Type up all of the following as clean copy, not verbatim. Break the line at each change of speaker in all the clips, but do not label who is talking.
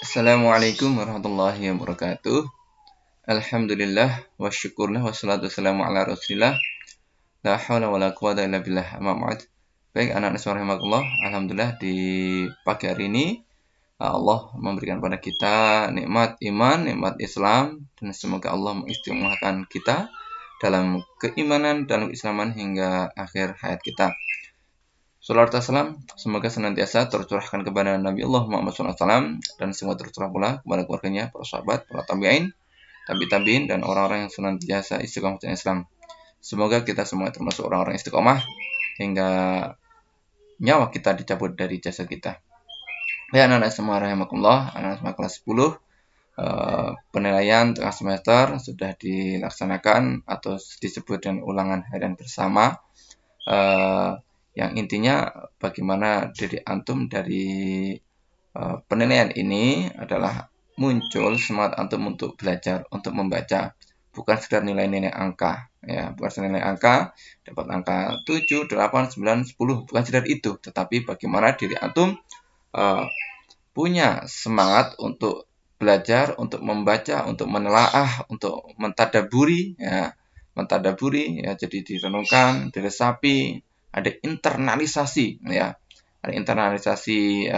Assalamualaikum warahmatullahi wabarakatuh. Alhamdulillah wa syukurlah wassalatu wassalamu ala rasulillah. La hawla wa la quwata illa billah amma ba'd. Baik anak-anak semua rahimakumullah, alhamdulillah di pagi hari ini Allah memberikan pada kita nikmat iman, nikmat Islam, dan semoga Allah mengistimewakan kita dalam keimanan, dalam keislaman hingga akhir hayat kita. Salawat dan salam semoga senantiasa tercurahkan kepada Nabi Allah Muhammad SAW dan semua tercurah pula kepada keluarganya, para sahabat, para tabi'in, tabi'in, dan orang-orang yang senantiasa istiqomah dengan Islam. Semoga kita semua termasuk orang-orang istiqomah hingga nyawa kita dicabut dari jasad kita. Ya anak-anak semua rahimakumullah, anak-anak semua kelas 10, penilaian tengah semester sudah dilaksanakan atau disebut dengan ulangan harian bersama. Yang intinya bagaimana diri antum dari penilaian ini adalah muncul semangat antum untuk belajar, untuk membaca, bukan sekedar nilai-nilai angka, ya, bukan sekedar nilai angka, dapat angka 7, 8, 9, 10, bukan sekedar itu, tetapi bagaimana diri antum punya semangat untuk belajar, untuk membaca, untuk menelaah, untuk mentadaburi, ya, jadi direnungkan, diresapi, ada internalisasi, ya, ada internalisasi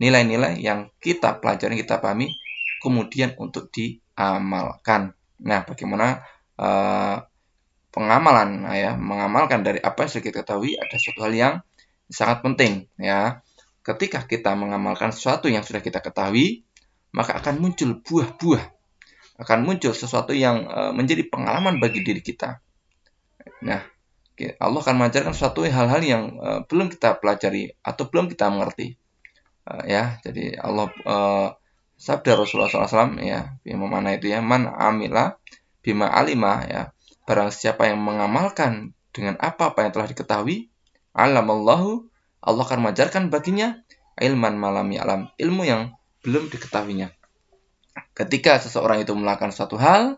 nilai-nilai yang kita pelajari, kita pahami, kemudian untuk diamalkan. Nah, bagaimana pengamalan, ya, mengamalkan dari apa yang sudah kita ketahui ada suatu hal yang sangat penting, ya. Ketika kita mengamalkan sesuatu yang sudah kita ketahui, maka akan muncul buah-buah, akan muncul sesuatu yang menjadi pengalaman bagi diri kita. Nah, Allah akan mengajarkan suatu hal-hal yang belum kita pelajari atau belum kita mengerti. Ya, jadi Allah sabda Rasulullah SAW, ya, bagaimana itu, ya, man amila bima alima, ya, barang siapa yang mengamalkan dengan apa-apa yang telah diketahui, alamallahu, Allah akan mengajarkan baginya ilman malam ya'lam, ilmu yang belum diketahuinya. Ketika seseorang itu melakukan suatu hal,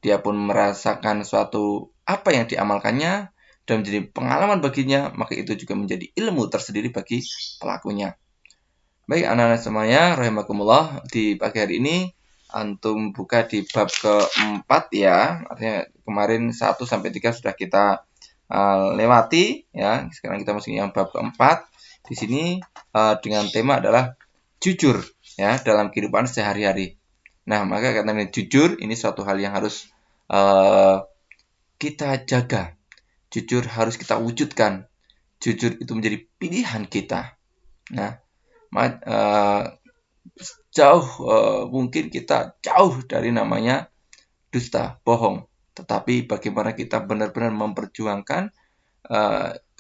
dia pun merasakan suatu apa yang diamalkannya dan menjadi pengalaman baginya, maka itu juga menjadi ilmu tersendiri bagi pelakunya. Baik anak-anak semuanya, rahimakumullah, di pagi hari ini antum buka di bab keempat, ya, artinya kemarin 1 sampai 3 sudah kita lewati, ya. Sekarang kita masuk yang bab keempat. Di sini dengan tema adalah jujur, ya, dalam kehidupan sehari-hari. Nah, maka katanya jujur ini suatu hal yang harus kita jaga. Jujur harus kita wujudkan. Jujur itu menjadi pilihan kita. Nah, mungkin kita jauh dari namanya dusta, bohong. Tetapi bagaimana kita benar-benar memperjuangkan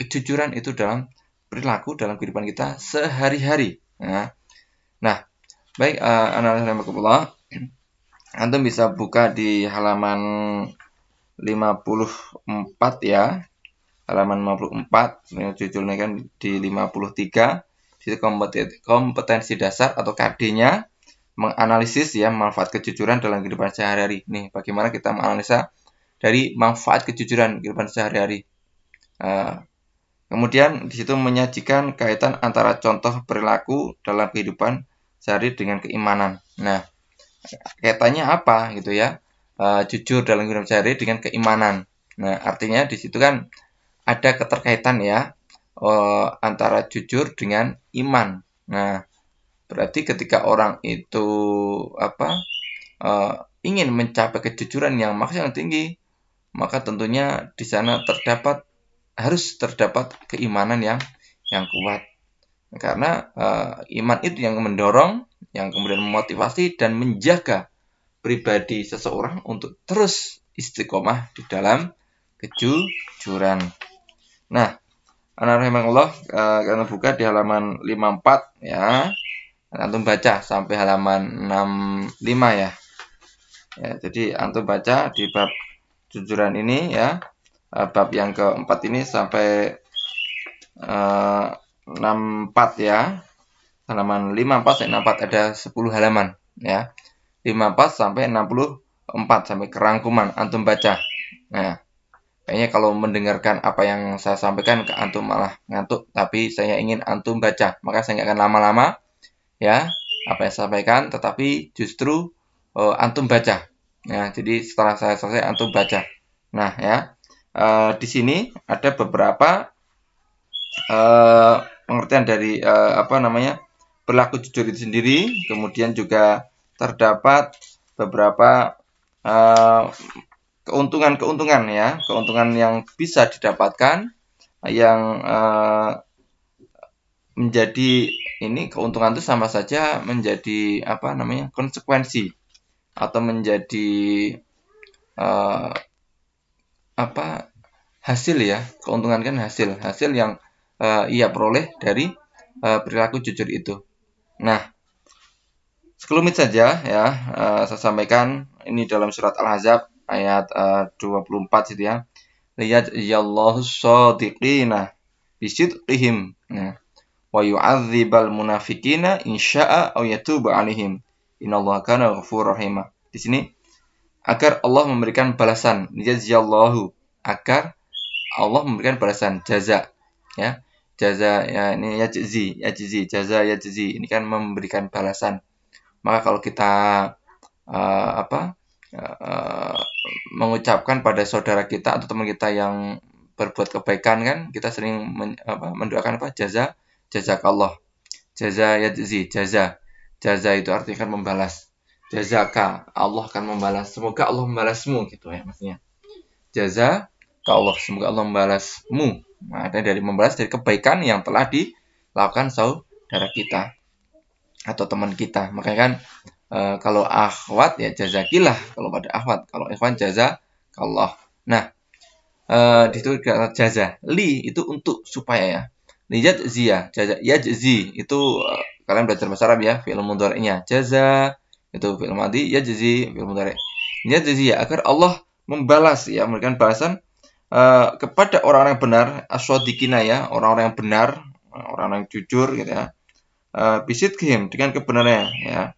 kejujuran itu dalam perilaku, dalam kehidupan kita sehari-hari. Nah, baik anak-anak rahimakumullah, antum bisa buka di halaman 54, ya. Halaman 54, judulnya kan di 53. Itu kompetensi dasar atau KD-nya menganalisis, ya, manfaat kejujuran dalam kehidupan sehari-hari. Nih, bagaimana kita menganalisa dari manfaat kejujuran kehidupan sehari-hari. Kemudian di situ menyajikan kaitan antara contoh perilaku dalam kehidupan sehari dengan keimanan. Nah, kaitannya apa gitu, ya? Jujur dalam kehidupan sehari dengan keimanan. Nah, artinya di situ kan ada keterkaitan, ya, antara jujur dengan iman. Nah, berarti ketika orang itu ingin mencapai kejujuran yang maksimal tinggi, maka tentunya di sana harus terdapat keimanan yang kuat. Karena iman itu yang mendorong, yang kemudian memotivasi dan menjaga pribadi seseorang untuk terus istiqomah di dalam kejujuran. Nah, anak rahimakumullah, kita buka di halaman 54, ya. Antum baca sampai halaman 65, ya. Ya, jadi antum baca di bab kejujuran ini, ya. Bab yang keempat ini sampai 64, ya. Halaman 54 sampai 64 ada 10 halaman, ya. 54 sampai 64 sampai kerangkuman antum baca. Nah, kayaknya kalau mendengarkan apa yang saya sampaikan ke antum malah ngantuk, tapi saya ingin antum baca, maka saya nggak akan lama-lama, ya. apa yang saya sampaikan, tetapi justru antum baca. Nah, jadi setelah saya selesai antum baca. Nah, ya. Di sini ada beberapa pengertian dari perilaku jujur itu sendiri. Kemudian juga terdapat beberapa keuntungan ya, keuntungan yang bisa didapatkan yang menjadi ini keuntungan itu sama saja menjadi konsekuensi atau menjadi hasil ya. Keuntungan kan hasil yang ia peroleh dari perilaku jujur itu. Nah, sekelumit saja ya, saya sampaikan ini dalam surat Al-Ahzab ayat 24 gitu ya. Liyajziyallahu shadiqina bisidqihim. Nah, wa yu'adzibal munafiqina insya'a aw yatuba 'alaihim. Innallaha kana ghafurur rahim. Di sini agar Allah memberikan balasan, liyajziyallahu, agar Allah memberikan balasan, jaza ya. Jaza ya, ini yajzi, jaza yajzi. Ini kan memberikan balasan. Maka kalau kita mengucapkan pada saudara kita atau teman kita yang berbuat kebaikan kan, kita sering mendoakan jazakallah, jaza yajzi, jaza itu artinya kan membalas, jazaka, Allah akan membalas, semoga Allah membalasmu gitu ya maksudnya, jaza ke Allah, semoga Allah membalasmu. Nah, ada dari membalas dari kebaikan yang telah dilakukan saudara kita atau teman kita. Makanya kan kalau akhwat ya jazakillah, kalau pada akhwat, kalau ikhwan jazakallah. Nah, di situ jaza, li itu untuk supaya ya. Liyajziya, jaza yajzi itu kalian belajar bahasa Arab ya, fi'il mudhari'nya. Jaza itu fi'il madhi, yajzi fi'il mudhari'. Yajziya agar Allah membalas ya, memberikan balasan kepada orang-orang yang benar, as-shadiqina ya, orang-orang yang benar, orang-orang yang jujur gitu ya. Bisidqihim, dengan kebenarannya ya.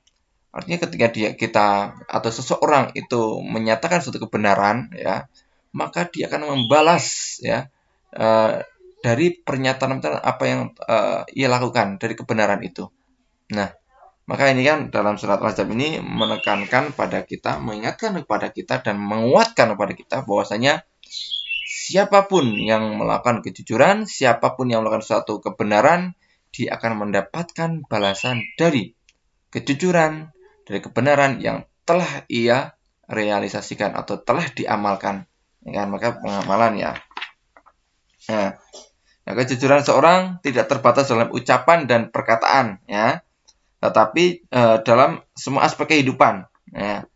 Artinya ketika kita atau seseorang itu menyatakan suatu kebenaran ya, maka dia akan membalas ya dari pernyataan apa yang ia lakukan dari kebenaran itu. Nah, maka ini kan dalam surat Al-Ahzab ini menekankan pada kita, mengingatkan kepada kita dan menguatkan kepada kita bahwasanya siapapun yang melakukan kejujuran, siapapun yang melakukan suatu kebenaran, dia akan mendapatkan balasan dari kejujuran, dari kebenaran yang telah ia realisasikan atau telah diamalkan. Ya kan? Maka pengamalan ya. Nah, kejujuran seorang tidak terbatas dalam ucapan dan perkataan, ya, tetapi dalam semua aspek kehidupan. Ya.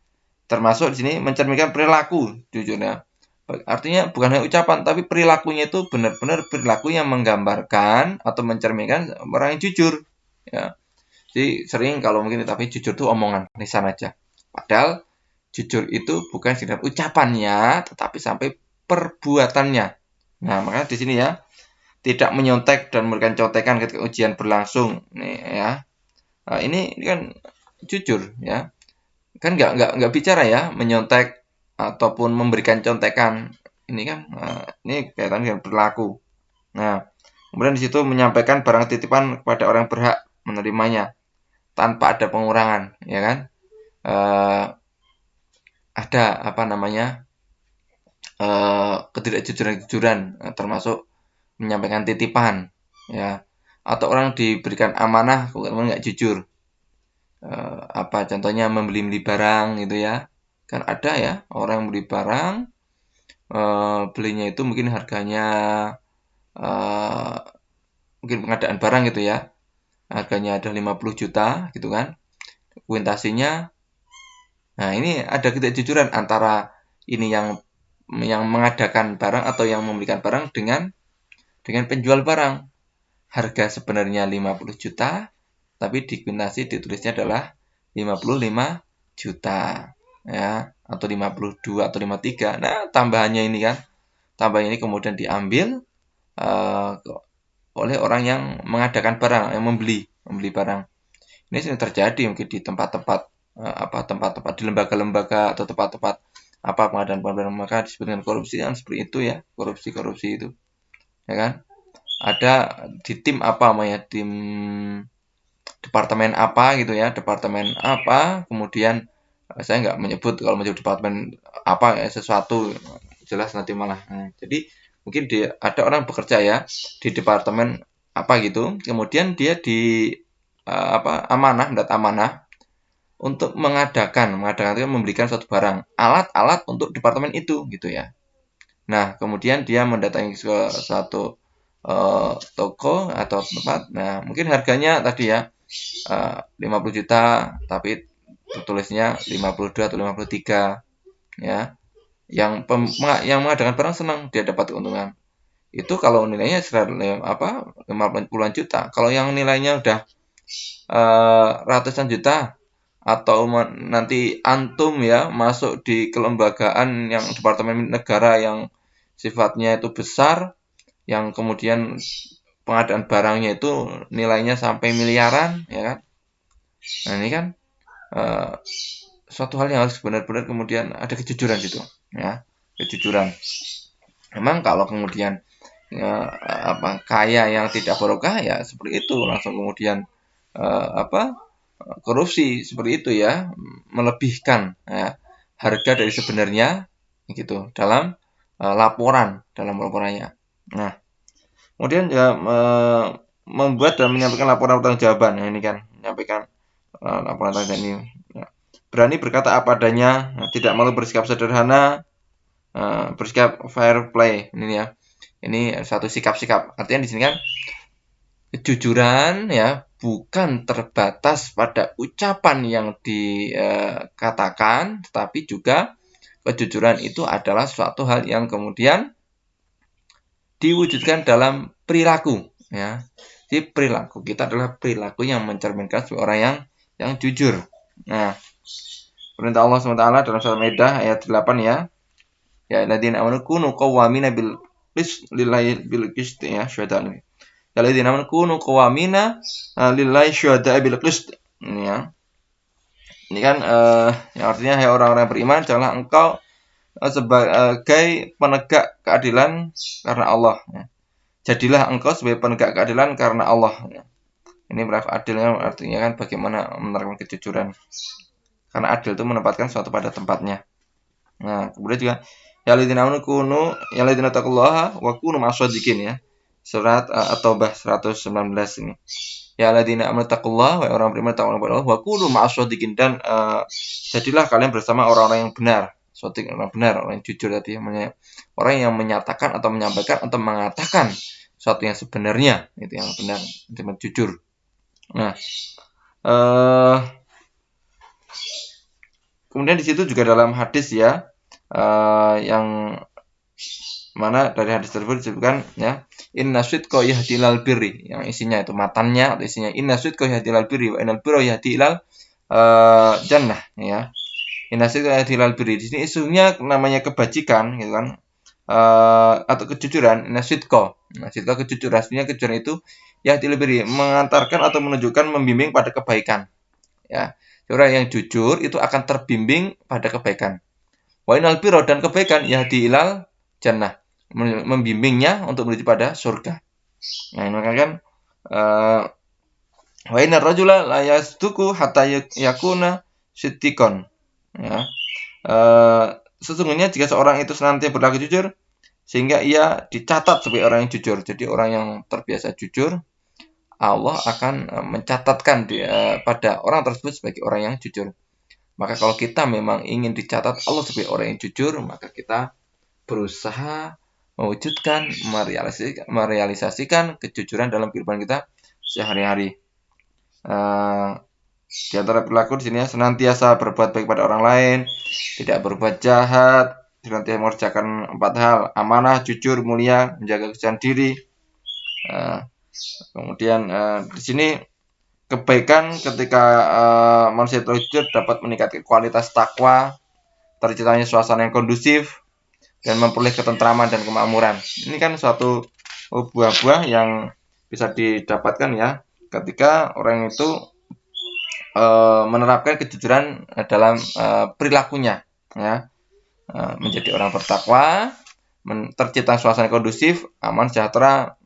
Termasuk di sini mencerminkan perilaku jujurnya. Artinya bukan hanya ucapan, tapi perilakunya itu benar-benar perilaku yang menggambarkan atau mencerminkan orang yang jujur. Ya. Jadi sering kalau mungkin, tapi jujur itu omongan, lisan aja. Padahal jujur itu bukan sekedar ucapannya, tetapi sampai perbuatannya. Nah, makanya di sini ya, tidak menyontek dan memberikan contekan ketika ujian berlangsung. Nih ya, ini kan jujur ya, kan nggak bicara ya menyontek ataupun memberikan contekan. Ini kan ini kaitan dengan berlaku. Nah, kemudian di situ menyampaikan barang titipan kepada orang yang berhak menerimanya tanpa ada pengurangan, ya kan? Ada ketidakjujuran, termasuk menyampaikan titipan, ya, atau orang diberikan amanah kemudian nggak jujur. Contohnya membeli barang gitu ya, kan ada ya orang yang beli barang, belinya itu mungkin harganya mungkin pengadaan barang gitu ya, harganya ada 50 juta gitu kan, kuintasinya. Nah, ini ada ketidakjujuran antara ini yang mengadakan barang atau yang membelikan barang dengan penjual barang. Harga sebenarnya 50 juta, tapi di kuintasi ditulisnya adalah 55 juta. Ya, atau 52 atau 53. Nah, tambahannya ini kan. Tambahan ini kemudian diambil oleh orang yang mengadakan barang, yang membeli barang. Ini sering terjadi mungkin di tempat-tempat tempat-tempat di lembaga-lembaga atau tempat-tempat pengadaan barang, maka disebut dengan korupsi kan, seperti itu ya, korupsi itu ya kan. Ada di tim tim departemen apa gitu ya, departemen apa, kemudian saya nggak menyebut kalau menyebut departemen apa ya, sesuatu jelas nanti malah. Jadi mungkin ada orang bekerja ya di departemen apa gitu, kemudian dia di mendapat amanah untuk mengadakan itu memberikan suatu barang, alat-alat untuk departemen itu gitu ya. Nah, kemudian dia mendatangi ke suatu toko atau tempat. Nah, mungkin harganya tadi ya 50 juta, tapi tertulisnya 52 atau 53 ya. Yang mengadakan barang senang dia dapat keuntungan. Itu kalau nilainya 50-an juta. Kalau yang nilainya udah ratusan juta, atau nanti antum ya masuk di kelembagaan yang departemen negara yang sifatnya itu besar, yang kemudian pengadaan barangnya itu nilainya sampai miliaran ya kan. Nah, ini kan suatu hal yang harus benar-benar kemudian ada kejujuran gitu ya, kejujuran. Memang kalau kemudian kaya yang tidak barokah ya seperti itu, langsung kemudian korupsi seperti itu ya, melebihkan ya, harga dari sebenarnya gitu dalam laporannya. Nah, kemudian ya membuat dan menyampaikan laporan pertanggungjawaban. Nah, ini kan menyampaikan laporan pertanggungjawaban ini. Ya. Berani berkata apa adanya, tidak malu bersikap sederhana, bersikap fair play. Ini ya. Ini satu sikap-sikap. Artinya di sini kan kejujuran ya bukan terbatas pada ucapan yang dikatakan, tetapi juga kejujuran itu adalah suatu hal yang kemudian diwujudkan dalam perilaku ya. Jadi perilaku kita adalah perilaku yang mencerminkan sebagai orang yang jujur. Nah, perintah Allah SWT dalam surah Maidah ayat 8 ya. Ya alladzina amanu kunu qawwamina bil qist lillahi bil qist ya syuhada. Ya alladzina amanu kunu qawwamina lillahi syuhada bil qist. Ini ya. Ini kan yang artinya hai orang-orang beriman, janganlah engkau sebagai penegak keadilan karena Allah ya. Jadilah engkau sebagai penegak keadilan karena Allah ya. Ini berlaku adilnya artinya kan bagaimana menerapkan kejujuran, karena adil itu menempatkan sesuatu pada tempatnya. Nah, kemudian juga ya alladzina amanu kunu ya alladzina taqullaha wa kunu ma'as-shadiqin ya. Surat At-Taubah 119 ini. Ya alladzina amanu taqullaha, wa orang beriman takwalah kepada Allah, wa kunu ma'as-shadiqin, dan jadilah kalian bersama orang-orang yang benar. Shadiq orang benar, orang yang jujur tadi, orang yang menyatakan atau menyampaikan atau mengatakan sesuatu yang sebenarnya, itu yang benar, yang jujur. Nah, kemudian di situ juga dalam hadis ya, yang mana dari hadis tersebut disebutkan ya, inna sidqa yahdi ilal birri, yang isinya itu matannya atau isinya inna sidqa yahdi ilal birri wa innal birra yahdi ilal jannah ya. Inna sidqa yahdi ilal birri, di sini isunya namanya kebajikan gitu kan, atau kejujuran. Inna sidqa kejujuran, artinya kejujuran itu yahdi ilal birri, mengantarkan atau menunjukkan, membimbing pada kebaikan ya. Orang yang jujur itu akan terbimbing pada kebaikan. Wa innal birra, dan kebaikan yahdi ilal jannah, membimbingnya untuk menuju pada surga. Nah, ini kan wa innar rajula la yasduqu hatta yakuna siddiqan ya. Sesungguhnya jika seorang itu senantiasa berlaku jujur sehingga ia dicatat sebagai orang yang jujur. Jadi orang yang terbiasa jujur, Allah akan mencatatkan pada orang tersebut sebagai orang yang jujur. Maka kalau kita memang ingin dicatat Allah sebagai orang yang jujur, maka kita berusaha mewujudkan, merealisasikan kejujuran dalam kehidupan kita sehari-hari. Di antara perilaku di sini senantiasa berbuat baik pada orang lain, tidak berbuat jahat, senantiasa mengerjakan 4 hal: amanah, jujur, mulia, menjaga kesucian diri. Kemudian di sini kebaikan ketika manusia jujur dapat meningkatkan kualitas takwa, terciptanya suasana yang kondusif, dan memperoleh ketentraman dan kemakmuran. Ini kan suatu buah-buah yang bisa didapatkan ya ketika orang itu menerapkan kejujuran dalam perilakunya ya, menjadi orang bertakwa, tercipta suasana kondusif, aman, sejahtera,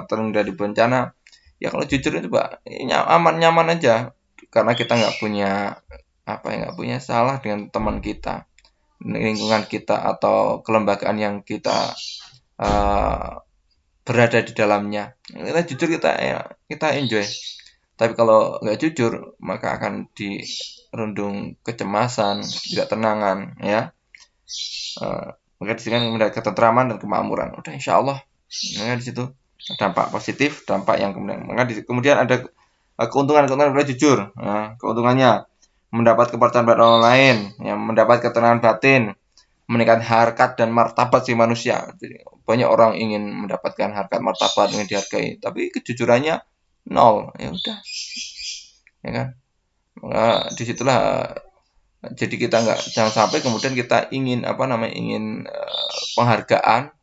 terhindar dari bencana, Ya kalau jujur itu Pak, aman-nyaman aja karena kita nggak punya nggak punya salah dengan teman kita, lingkungan kita atau kelembagaan yang kita berada di dalamnya. Kita jujur kita enjoy. Tapi kalau nggak jujur maka akan dirundung kecemasan, tidak tenangan ya. Maka di sini mendapat ketentraman dan kemakmuran. Udah insya Allah. Maka di situ dampak positif, dampak yang kemudian ada keuntungan dari jujur. Nah, keuntungannya mendapat kepercayaan pada orang lain, yang mendapat ketenangan batin, meningkatkan harkat dan martabat si manusia. Jadi, banyak orang ingin mendapatkan harkat martabat, ingin dihargai, tapi kejujurannya nol. Ya udah, ya kan? Maka disitulah jadi kita jangan sampai kemudian kita ingin penghargaan,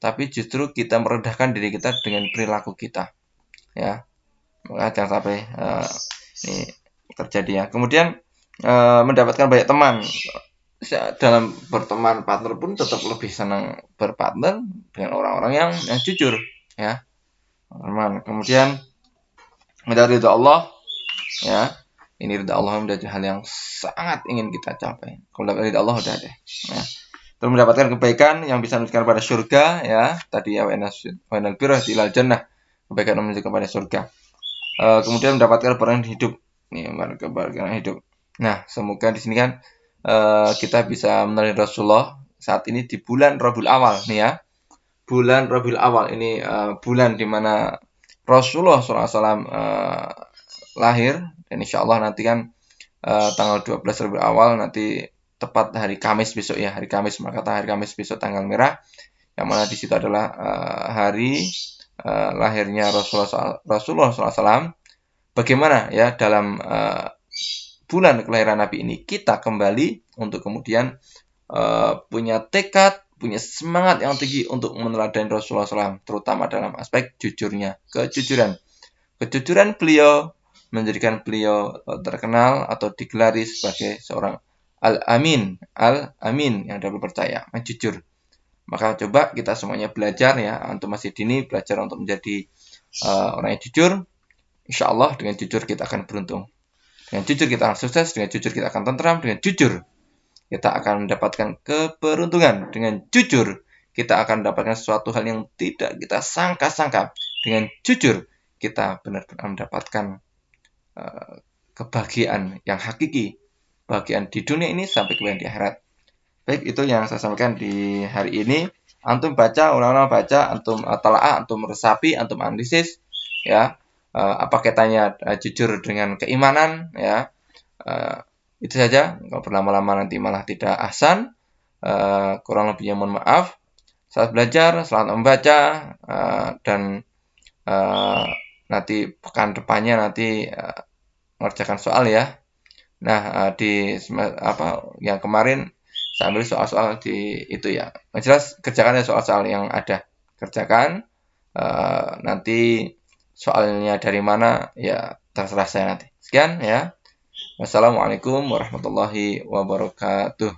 tapi justru kita merendahkan diri kita dengan perilaku kita, ya. Maka jangan sampai ini terjadi ya. Kemudian mendapatkan banyak teman. Dalam berteman partner pun tetap lebih senang berpartner dengan orang-orang yang jujur ya. Kemudian mendapat ridha Allah ya. Ini ridha Allah menjadi hal yang sangat ingin kita capai. Kalau dapat ridha Allah udah deh ya. Terus mendapatkan kebaikan yang bisa menunjukkan pada surga ya. Tadi ya wainal birrah ilal jannah, kebaikan yang menunjukkan pada surga. Kemudian mendapatkan keberkahan hidup. Nih, keberkahan hidup. Nah, semoga di sini kan kita bisa meneladani Rasulullah saat ini di bulan Rabiul Awal nih ya. Bulan Rabiul Awal ini bulan di mana Rasulullah SAW lahir, dan insya Allah nanti kan tanggal 12 Rabiul Awal nanti tepat hari Kamis besok ya, hari Kamis, maka hari Kamis besok tanggal merah, yang mana di situ adalah hari lahirnya Rasulullah SAW. Bagaimana ya dalam bulan kelahiran Nabi ini kita kembali untuk kemudian punya tekad, punya semangat yang tinggi untuk meneladani Rasulullah SAW, terutama dalam aspek jujurnya, kejujuran beliau menjadikan beliau terkenal atau digelari sebagai seorang Al-Amin yang dapat percaya, jujur. Maka coba kita semuanya belajar ya, untuk masih dini belajar untuk menjadi orang yang jujur. Insya Allah dengan jujur kita akan beruntung. Dengan jujur kita akan sukses, dengan jujur kita akan tentram, dengan jujur kita akan mendapatkan keberuntungan. Dengan jujur kita akan mendapatkan sesuatu hal yang tidak kita sangka-sangka. Dengan jujur kita benar-benar mendapatkan kebahagiaan yang hakiki, kebahagiaan di dunia ini sampai kebahagiaan di akhirat. Baik, itu yang saya sampaikan di hari ini. Antum baca, ulang-ulang baca, antum telaah, antum resapi, antum analisis ya. Apa kaitannya jujur dengan keimanan ya. Itu saja. Kalau berlama-lama nanti malah tidak ahsan. Kurang lebihnya mohon maaf. Selamat belajar, selamat membaca, dan nanti pekan depannya nanti mengerjakan soal ya. Nah, di yang kemarin saya ambil soal-soal di itu ya. Yang jelas kerjakan ya soal-soal yang ada. Kerjakan. Nanti soalnya dari mana ya terserah saya nanti. Sekian ya. Wassalamualaikum warahmatullahi wabarakatuh.